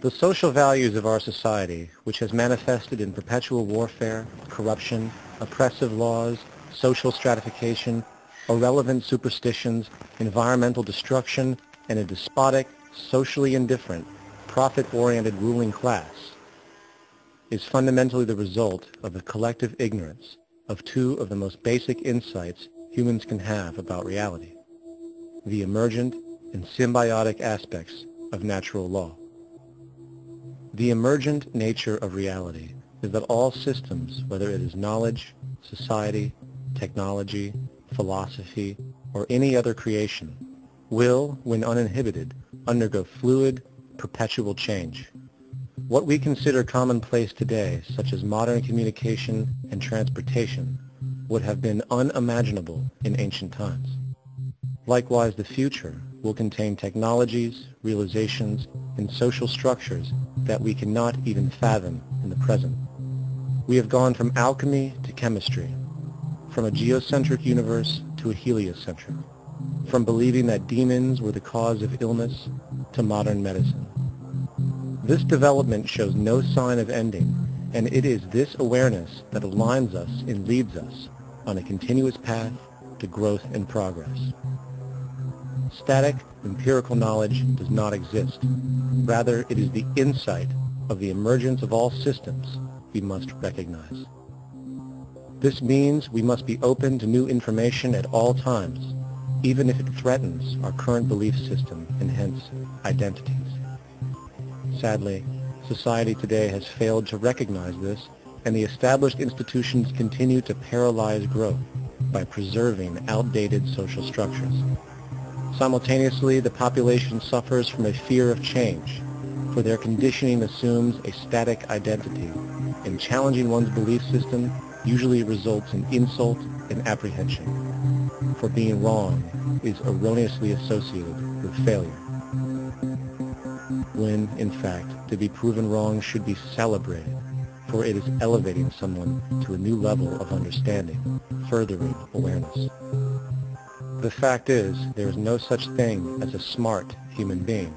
The social values of our society, which has manifested in perpetual warfare, corruption, oppressive laws, social stratification, irrelevant superstitions, environmental destruction, and a despotic, socially indifferent, profit-oriented ruling class, is fundamentally the result of the collective ignorance of two of the most basic insights humans can have about reality: the emergent and symbiotic aspects of natural law. The emergent nature of reality is that all systems, whether it is knowledge, society, technology, philosophy, or any other creation, will, when uninhibited, undergo fluid, perpetual change. What we consider commonplace today, such as modern communication and transportation, would have been unimaginable in ancient times. Likewise, the future will contain technologies, realizations, and social structures that we cannot even fathom in the present. We have gone from alchemy to chemistry, from a geocentric universe to a heliocentric, from believing that demons were the cause of illness to modern medicine. This development shows no sign of ending, and it is this awareness that aligns us and leads us on a continuous path to growth and progress. Static, empirical knowledge does not exist. Rather, it is the insight of the emergence of all systems we must recognize. This means we must be open to new information at all times, even if it threatens our current belief system and hence identities. Sadly, society today has failed to recognize this, and the established institutions continue to paralyze growth by preserving outdated social structures. Simultaneously, the population suffers from a fear of change, for their conditioning assumes a static identity, and challenging one's belief system usually results in insult and apprehension, for being wrong is erroneously associated with failure, when, in fact, to be proven wrong should be celebrated, for it is elevating someone to a new level of understanding, furthering awareness. The fact is, there is no such thing as a smart human being,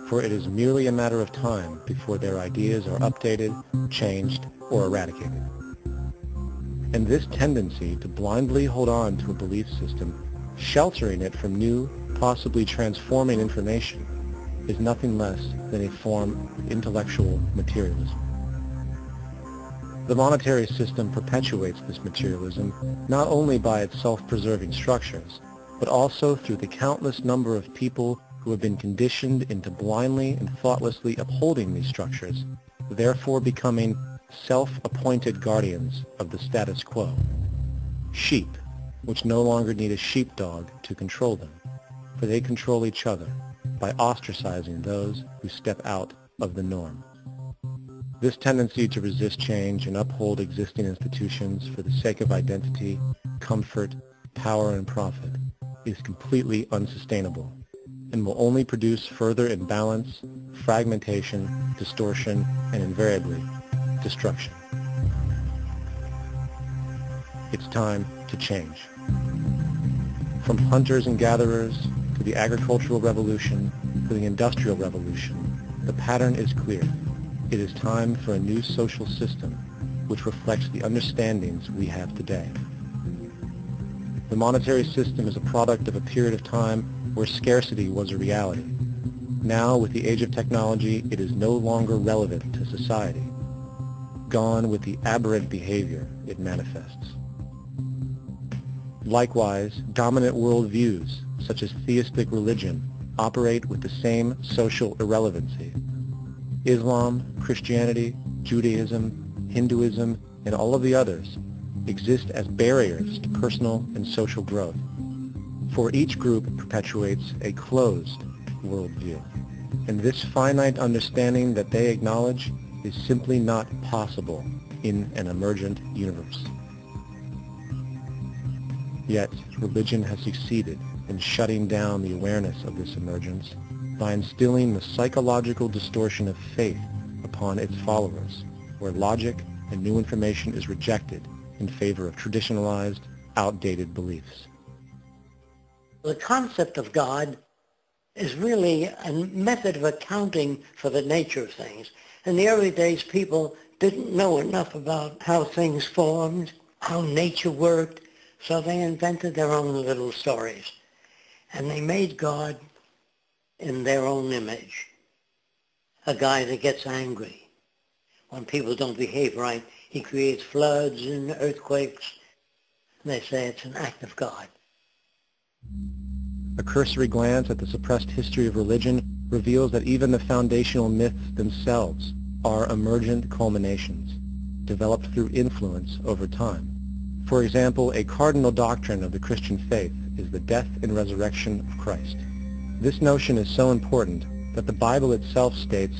for it is merely a matter of time before their ideas are updated, changed, or eradicated. And this tendency to blindly hold on to a belief system, sheltering it from new, possibly transforming information, is nothing less than a form of intellectual materialism. The monetary system perpetuates this materialism not only by its self-preserving structures, but also through the countless number of people who have been conditioned into blindly and thoughtlessly upholding these structures, therefore becoming self-appointed guardians of the status quo. Sheep, which no longer need a sheepdog to control them, for they control each other by ostracizing those who step out of the norm. This tendency to resist change and uphold existing institutions for the sake of identity, comfort, power, and profit is completely unsustainable and will only produce further imbalance, fragmentation, distortion, and invariably, destruction. It's time to change. From hunters and gatherers to the agricultural revolution to the industrial revolution, the pattern is clear. It is time for a new social system which reflects the understandings we have today. The monetary system is a product of a period of time where scarcity was a reality. Now, with the age of technology, it is no longer relevant to society. Gone with the aberrant behavior it manifests. Likewise, dominant worldviews, such as theistic religion, operate with the same social irrelevancy. Islam, Christianity, Judaism, Hinduism, and all of the others exist as barriers to personal and social growth, for each group perpetuates a closed worldview, and this finite understanding that they acknowledge is simply not possible in an emergent universe. Yet, religion has succeeded in shutting down the awareness of this emergence by instilling the psychological distortion of faith upon its followers, where logic and new information is rejected in favor of traditionalized, outdated beliefs. The concept of God is really a method of accounting for the nature of things. In the early days, people didn't know enough about how things formed, how nature worked, so they invented their own little stories. And they made God in their own image, a guy that gets angry. When people don't behave right, he creates floods and earthquakes. And they say it's an act of God. A cursory glance at the suppressed history of religion reveals that even the foundational myths themselves are emergent culminations, developed through influence over time. For example, a cardinal doctrine of the Christian faith is the death and resurrection of Christ. This notion is so important that the Bible itself states,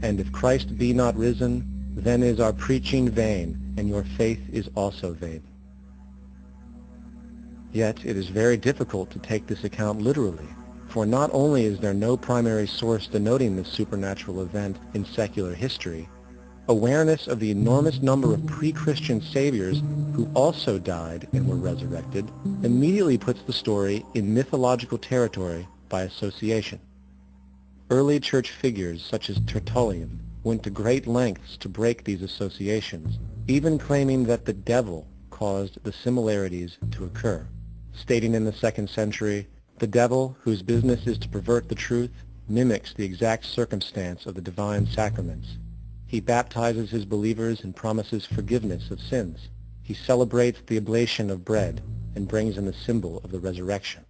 "And if Christ be not risen, then is our preaching vain, and your faith is also vain." Yet it is very difficult to take this account literally, for not only is there no primary source denoting this supernatural event in secular history, awareness of the enormous number of pre-Christian saviors who also died and were resurrected immediately puts the story in mythological territory by association. Early church figures such as Tertullian went to great lengths to break these associations, even claiming that the devil caused the similarities to occur, stating in the 2nd century, "The devil, whose business is to pervert the truth, mimics the exact circumstance of the divine sacraments. He baptizes his believers and promises forgiveness of sins. He celebrates the oblation of bread and brings in the symbol of the resurrection.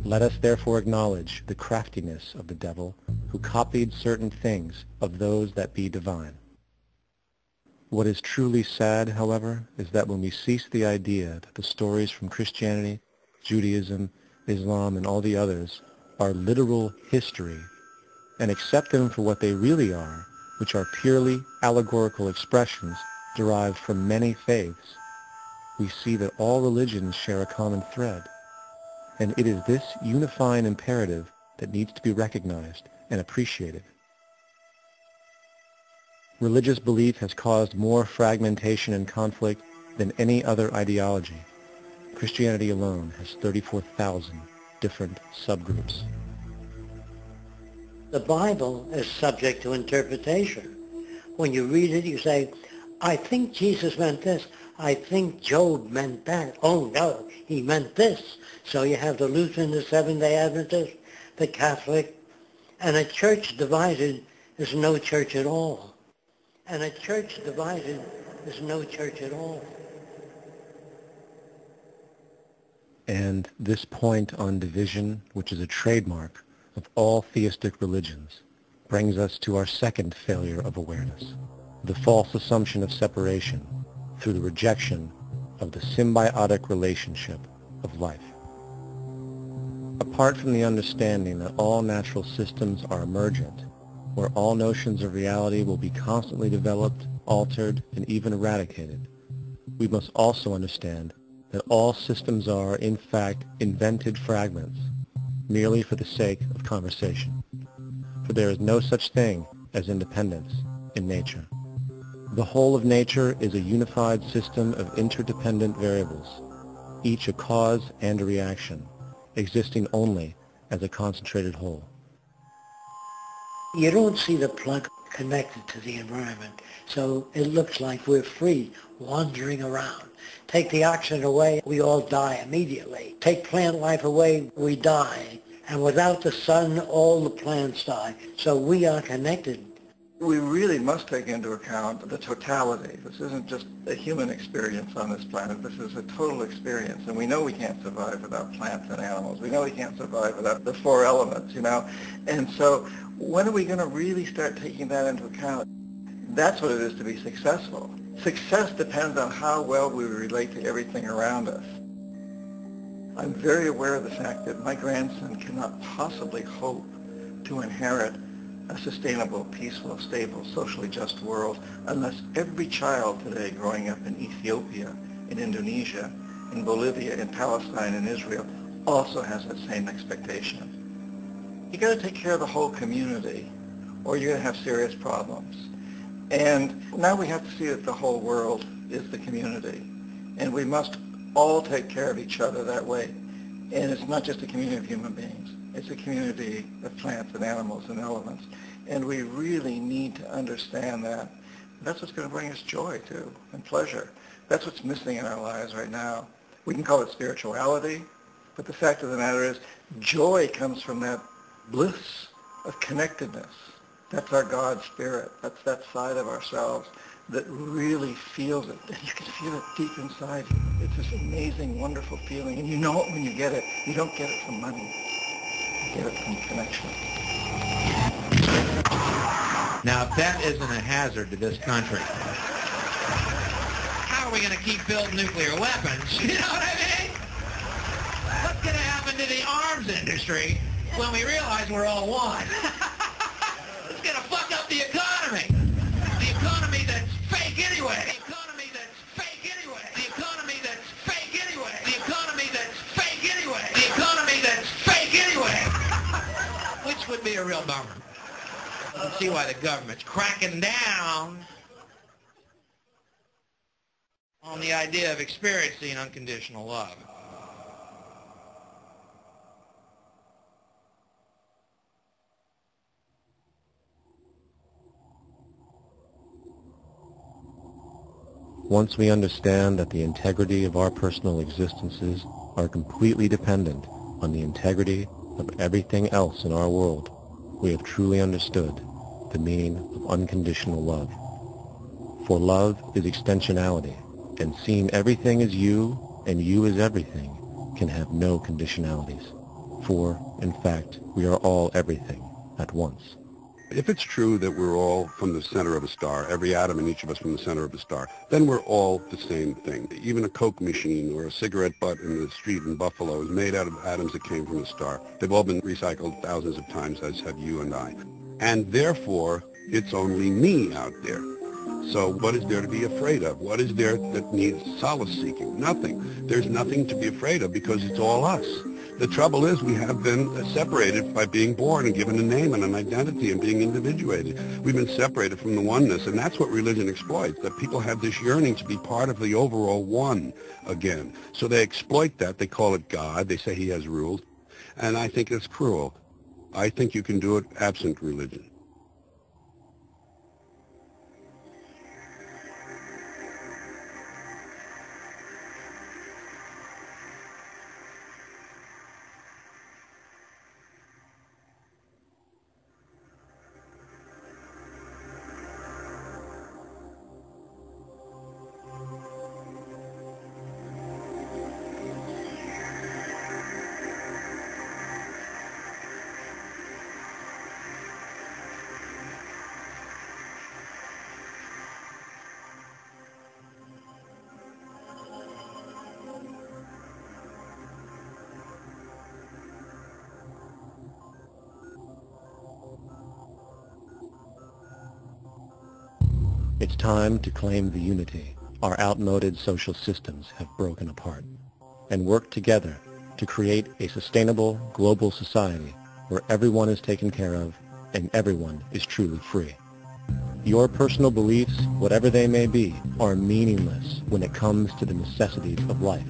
Let us therefore acknowledge the craftiness of the devil, who copied certain things of those that be divine." What is truly sad, however, is that when we cease the idea that the stories from Christianity, Judaism, Islam, and all the others are literal history, and accept them for what they really are, which are purely allegorical expressions derived from many faiths, we see that all religions share a common thread, and it is this unifying imperative that needs to be recognized and appreciated. Religious belief has caused more fragmentation and conflict than any other ideology. Christianity alone has 34,000 different subgroups. The Bible is subject to interpretation. When you read it, you say, I think Jesus meant this. I think Job meant that. Oh no, he meant this. So you have the Lutheran, the Seventh-day Adventist, the Catholic, and a church divided is no church at all. And a church divided is no church at all. And this point on division, which is a trademark of all theistic religions, brings us to our second failure of awareness, the false assumption of separation through the rejection of the symbiotic relationship of life. Apart from the understanding that all natural systems are emergent, where all notions of reality will be constantly developed, altered, and even eradicated, we must also understand that all systems are, in fact, invented fragments, merely for the sake of conversation. For there is no such thing as independence in nature. The whole of nature is a unified system of interdependent variables, each a cause and a reaction, existing only as a concentrated whole. You don't see the plug connected to the environment, so it looks like we're free, wandering around. Take the oxygen away, we all die immediately. Take plant life away, we die. And without the sun, all the plants die. So we are connected. We really must take into account the totality. This isn't just a human experience on this planet. This is a total experience. And we know we can't survive without plants and animals. We know we can't survive without the four elements, And so when are we going to really start taking that into account? That's what it is to be successful. Success depends on how well we relate to everything around us. I'm very aware of the fact that my grandson cannot possibly hope to inherit a sustainable, peaceful, stable, socially just world unless every child today growing up in Ethiopia, in Indonesia, in Bolivia, in Palestine, in Israel also has that same expectation. You got to take care of the whole community or you're going to have serious problems. And now we have to see that the whole world is the community. And we must all take care of each other that way. And it's not just a community of human beings. It's a community of plants and animals and elements. And we really need to understand that. That's what's going to bring us joy, too, and pleasure. That's what's missing in our lives right now. We can call it spirituality, but the fact of the matter is joy comes from that bliss of connectedness. That's our God spirit. That's that side of ourselves that really feels it. And you can feel it deep inside you. It's this amazing, wonderful feeling. And you know it when you get it. You don't get it from money. You get it from connection. Now, if that isn't a hazard to this country, how are we going to keep building nuclear weapons? You know what I mean? What's going to happen to the arms industry when we realize we're all one? It's going to fuck up the economy. The economy that's fake anyway. The economy that's fake anyway. The economy that's fake anyway. The economy that's fake anyway. The economy that's fake anyway. Which would be a real bummer. You see why the government's cracking down on the idea of experiencing unconditional love. Once we understand that the integrity of our personal existences are completely dependent on the integrity of everything else in our world, we have truly understood the meaning of unconditional love. For love is extensionality, and seeing everything as you and you as everything can have no conditionalities. For, in fact, we are all everything at once. If it's true that we're all from the center of a star, every atom in each of us from the center of a star, then we're all the same thing. Even a Coke machine or a cigarette butt in the street in Buffalo is made out of atoms that came from a star. They've all been recycled thousands of times, as have you and I. And therefore, it's only me out there. So what is there to be afraid of? What is there that needs solace seeking? Nothing. There's nothing to be afraid of because it's all us. The trouble is we have been separated by being born and given a name and an identity and being individuated. We've been separated from the oneness, and that's what religion exploits, that people have this yearning to be part of the overall one again. So they exploit that. They call it God. They say he has rules. And I think it's cruel. I think you can do it absent religion. It's time to claim the unity our outmoded social systems have broken apart, and work together to create a sustainable global society where everyone is taken care of and everyone is truly free. Your personal beliefs, whatever they may be, are meaningless when it comes to the necessities of life.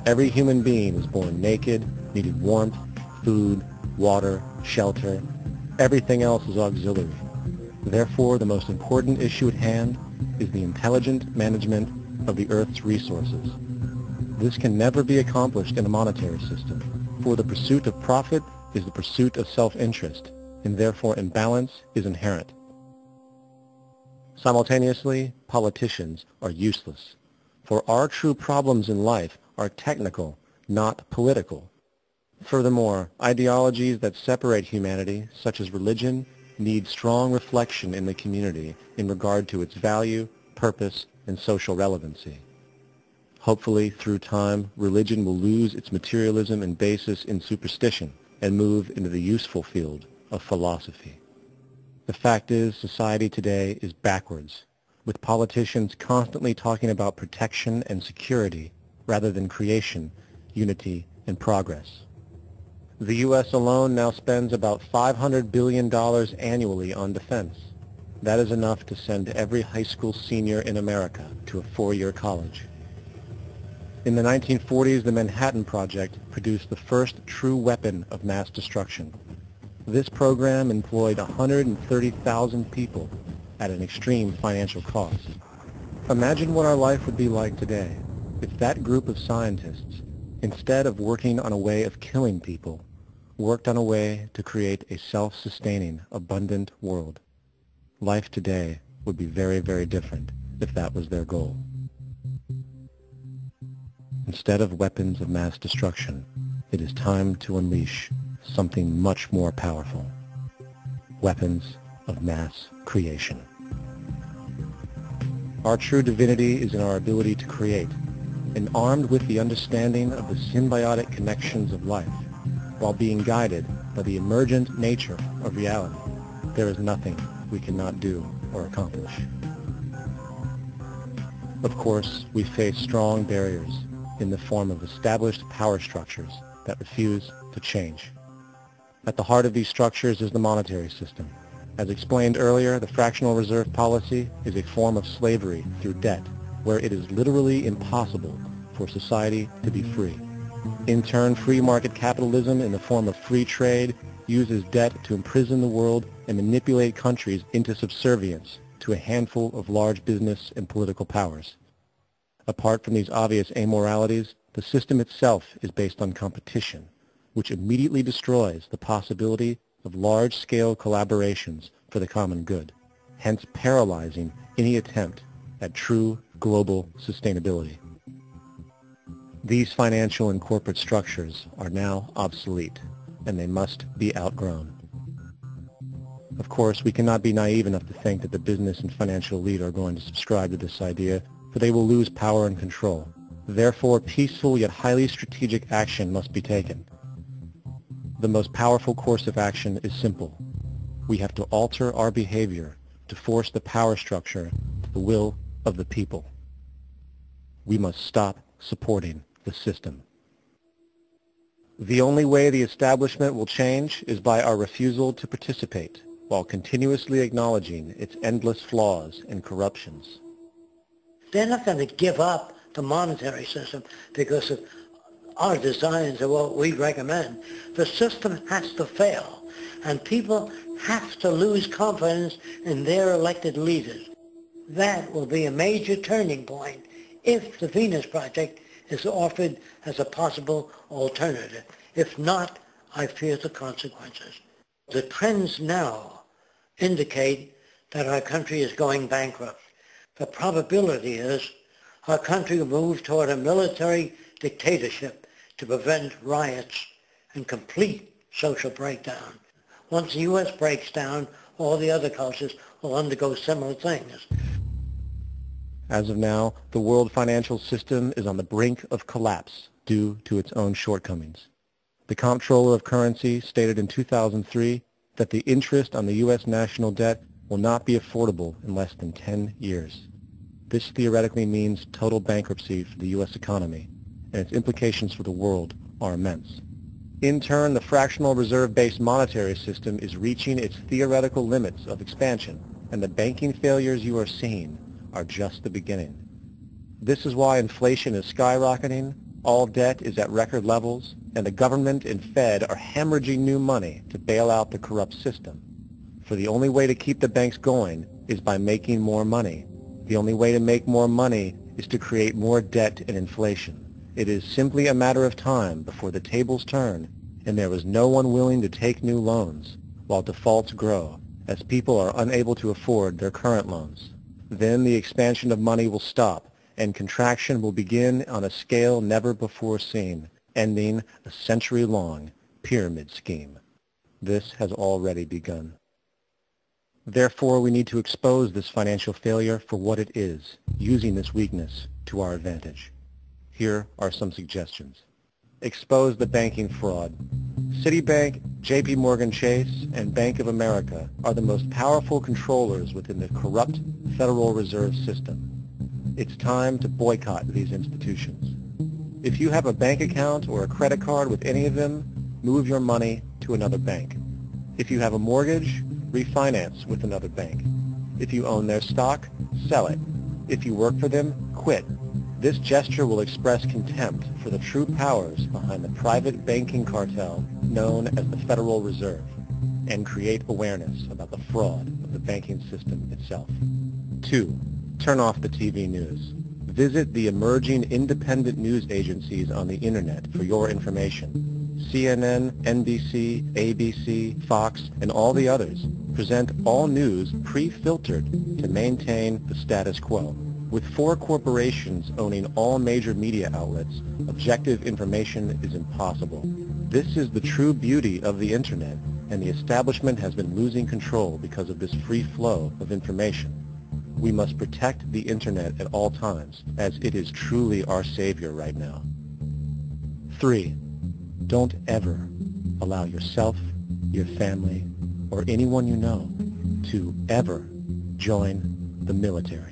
Every human being was born naked, needed warmth, food, water, shelter. Everything else is auxiliary. Therefore, the most important issue at hand is the intelligent management of the Earth's resources. This can never be accomplished in a monetary system, for the pursuit of profit is the pursuit of self-interest, and therefore imbalance is inherent. Simultaneously, politicians are useless, for our true problems in life are technical, not political. Furthermore, ideologies that separate humanity, such as religion, need strong reflection in the community in regard to its value, purpose, and social relevancy. Hopefully, through time, religion will lose its materialism and basis in superstition and move into the useful field of philosophy. The fact is, society today is backwards, with politicians constantly talking about protection and security rather than creation, unity, and progress. The U.S. alone now spends about $500 billion annually on defense. That is enough to send every high school senior in America to a four-year college. In the 1940s, the Manhattan Project produced the first true weapon of mass destruction. This program employed 130,000 people at an extreme financial cost. Imagine what our life would be like today if that group of scientists, instead of working on a way of killing people, worked on a way to create a self-sustaining, abundant world. Life today would be very, very different if that was their goal. Instead of weapons of mass destruction, it is time to unleash something much more powerful. Weapons of mass creation. Our true divinity is in our ability to create, and armed with the understanding of the symbiotic connections of life, while being guided by the emergent nature of reality, there is nothing we cannot do or accomplish. Of course, we face strong barriers in the form of established power structures that refuse to change. At the heart of these structures is the monetary system. As explained earlier, the fractional reserve policy is a form of slavery through debt, where it is literally impossible for society to be free. In turn, free market capitalism in the form of free trade uses debt to imprison the world and manipulate countries into subservience to a handful of large business and political powers. Apart from these obvious amoralities, the system itself is based on competition, which immediately destroys the possibility of large-scale collaborations for the common good, hence paralyzing any attempt at true global sustainability. These financial and corporate structures are now obsolete, and they must be outgrown. Of course, we cannot be naive enough to think that the business and financial elite are going to subscribe to this idea, for they will lose power and control. Therefore, peaceful yet highly strategic action must be taken. The most powerful course of action is simple. We have to alter our behavior to force the power structure to the will of the people. We must stop supporting the system. The only way the establishment will change is by our refusal to participate, while continuously acknowledging its endless flaws and corruptions. They're not going to give up the monetary system because of our designs of what we recommend. The system has to fail, and people have to lose confidence in their elected leaders. That will be a major turning point if the Venus Project is offered as a possible alternative. If not, I fear the consequences. The trends now indicate that our country is going bankrupt. The probability is our country will move toward a military dictatorship to prevent riots and complete social breakdown. Once the U.S. breaks down, all the other cultures will undergo similar things. As of now, the world financial system is on the brink of collapse due to its own shortcomings. The Comptroller of Currency stated in 2003 that the interest on the U.S. national debt will not be affordable in less than 10 years. This theoretically means total bankruptcy for the U.S. economy, and its implications for the world are immense. In turn, the fractional reserve-based monetary system is reaching its theoretical limits of expansion, and the banking failures you are seeing are just the beginning. This is why inflation is skyrocketing, all debt is at record levels, and the government and Fed are hemorrhaging new money to bail out the corrupt system. For the only way to keep the banks going is by making more money. The only way to make more money is to create more debt and inflation. It is simply a matter of time before the tables turn and there is no one willing to take new loans, while defaults grow as people are unable to afford their current loans. Then the expansion of money will stop and contraction will begin on a scale never before seen, ending a century-long pyramid scheme. This has already begun. Therefore, we need to expose this financial failure for what it is, using this weakness to our advantage. Here are some suggestions. Expose the banking fraud. Citibank, JP Morgan Chase, and Bank of America are the most powerful controllers within the corrupt Federal Reserve System. It's time to boycott these institutions. If you have a bank account or a credit card with any of them, move your money to another bank. If you have a mortgage, refinance with another bank. If you own their stock, sell it. If you work for them, quit. This gesture will express contempt for the true powers behind the private banking cartel known as the Federal Reserve and create awareness about the fraud of the banking system itself. 2. Turn off the TV news. Visit the emerging independent news agencies on the Internet for your information. CNN, NBC, ABC, Fox, and all the others present all news pre-filtered to maintain the status quo. With 4 corporations owning all major media outlets, objective information is impossible. This is the true beauty of the Internet, and the establishment has been losing control because of this free flow of information. We must protect the Internet at all times, as it is truly our savior right now. 3. Don't ever allow yourself, your family, or anyone you know to ever join the military.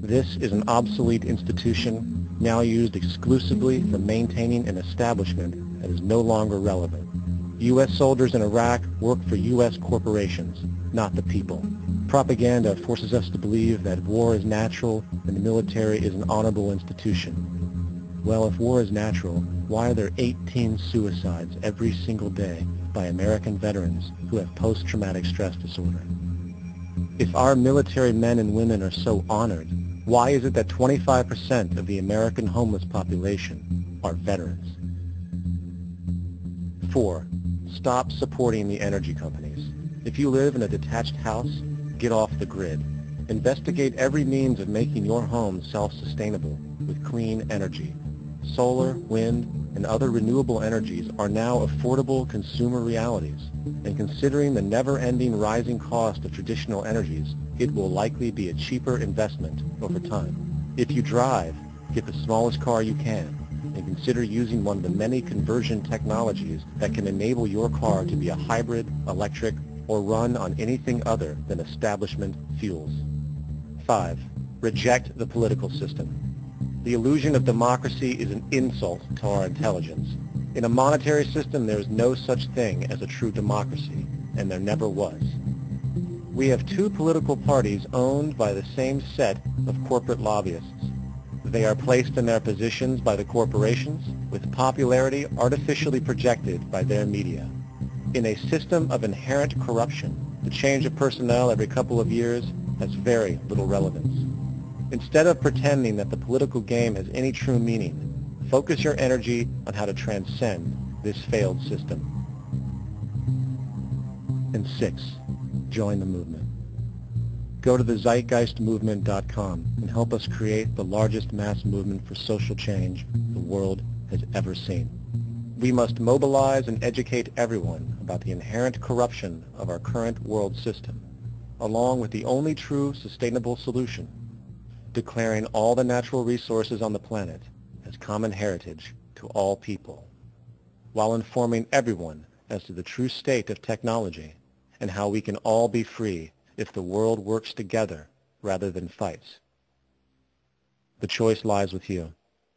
This is an obsolete institution now used exclusively for maintaining an establishment that is no longer relevant. U.S. soldiers in Iraq work for U.S. corporations, not the people. Propaganda forces us to believe that war is natural and the military is an honorable institution. Well, if war is natural, why are there 18 suicides every single day by American veterans who have post-traumatic stress disorder? If our military men and women are so honored, why is it that 25% of the American homeless population are veterans? 4. Stop supporting the energy companies. If you live in a detached house, get off the grid. Investigate every means of making your home self-sustainable with clean energy. Solar, wind, and other renewable energies are now affordable consumer realities, and considering the never-ending rising cost of traditional energies, it will likely be a cheaper investment over time. If you drive, get the smallest car you can, and consider using one of the many conversion technologies that can enable your car to be a hybrid, electric, or run on anything other than establishment fuels. 5. Reject the political system. The illusion of democracy is an insult to our intelligence. In a monetary system, there is no such thing as a true democracy, and there never was. We have 2 political parties owned by the same set of corporate lobbyists. They are placed in their positions by the corporations, with popularity artificially projected by their media. In a system of inherent corruption, the change of personnel every couple of years has very little relevance. Instead of pretending that the political game has any true meaning, focus your energy on how to transcend this failed system. And 6, join the movement. Go to thezeitgeistmovement.com and help us create the largest mass movement for social change the world has ever seen. We must mobilize and educate everyone about the inherent corruption of our current world system, along with the only true sustainable solution, declaring all the natural resources on the planet as common heritage to all people, while informing everyone as to the true state of technology and how we can all be free if the world works together rather than fights. The choice lies with you.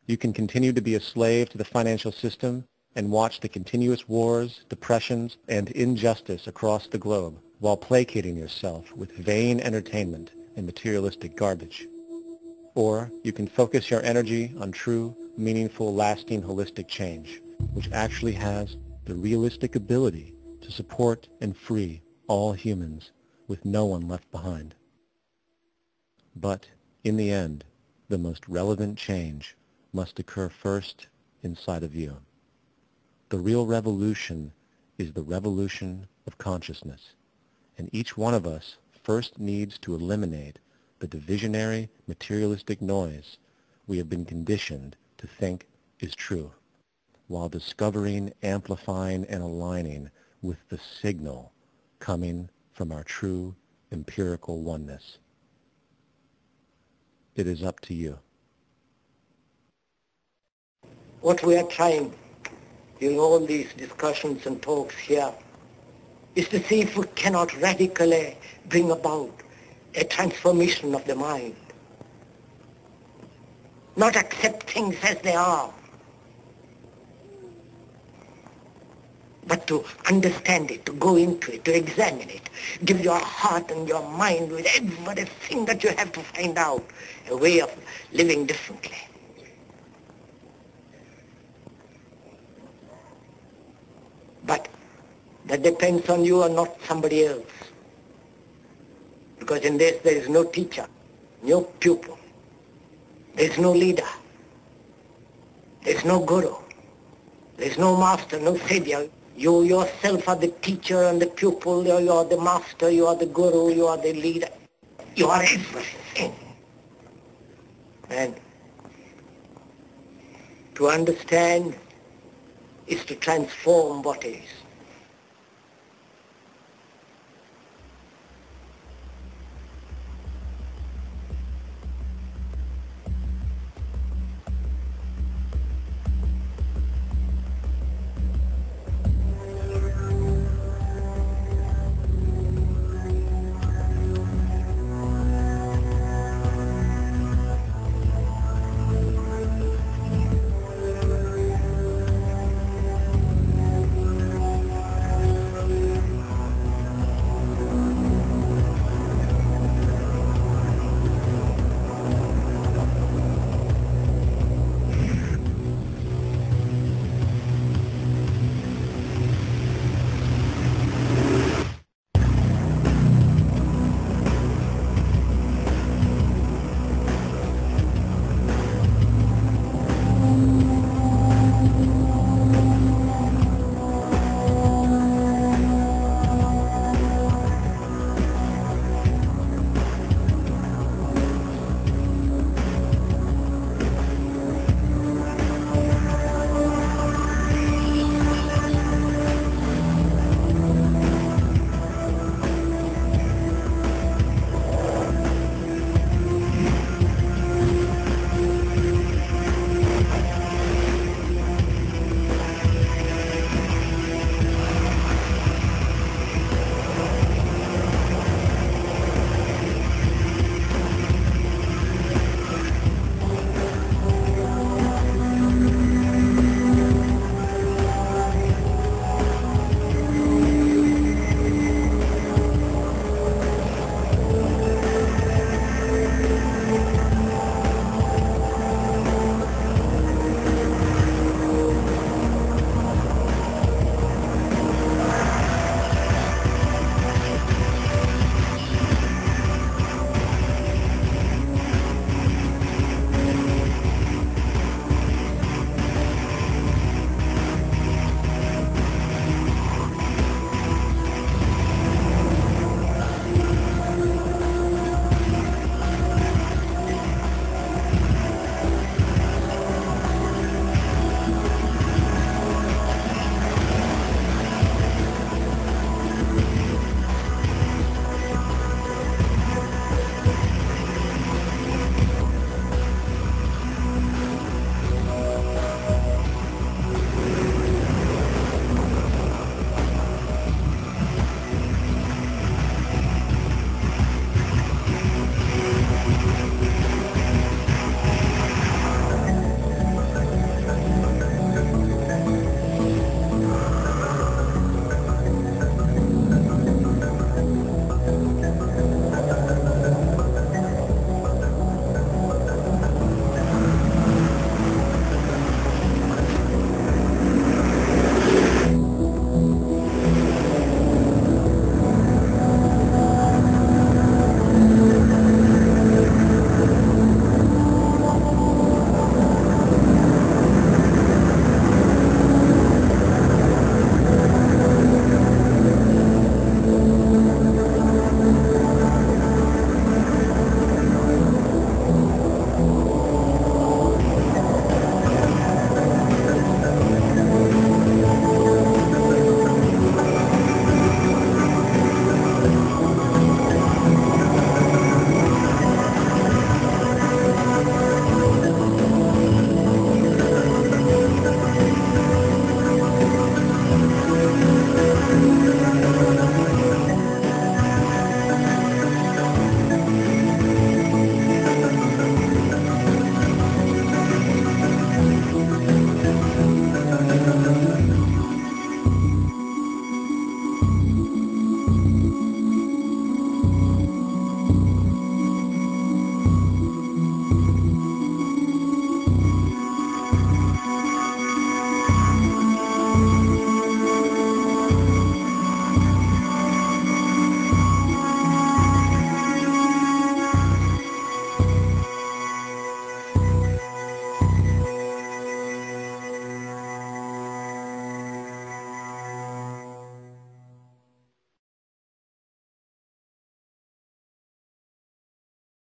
You can continue to be a slave to the financial system and watch the continuous wars, depressions, and injustice across the globe while placating yourself with vain entertainment and materialistic garbage. Or you can focus your energy on true, meaningful, lasting, holistic change, which actually has the realistic ability to support and free all humans with no one left behind. But in the end, the most relevant change must occur first inside of you. The real revolution is the revolution of consciousness, and each one of us first needs to eliminate the divisionary, materialistic noise we have been conditioned to think is true, while discovering, amplifying, and aligning with the signal coming from our true empirical oneness. It is up to you. What we are trying in all these discussions and talks here is to see if we cannot radically bring about a transformation of the mind. Not accept things as they are, but to understand it, to go into it, to examine it. Give your heart and your mind with everything that you have to find out a way of living differently. But that depends on you and not somebody else. Because in this there is no teacher, no pupil, there is no leader, there is no guru, there is no master, no savior. You yourself are the teacher and the pupil, you are the master, you are the guru, you are the leader. You are everything. And to understand is to transform what is.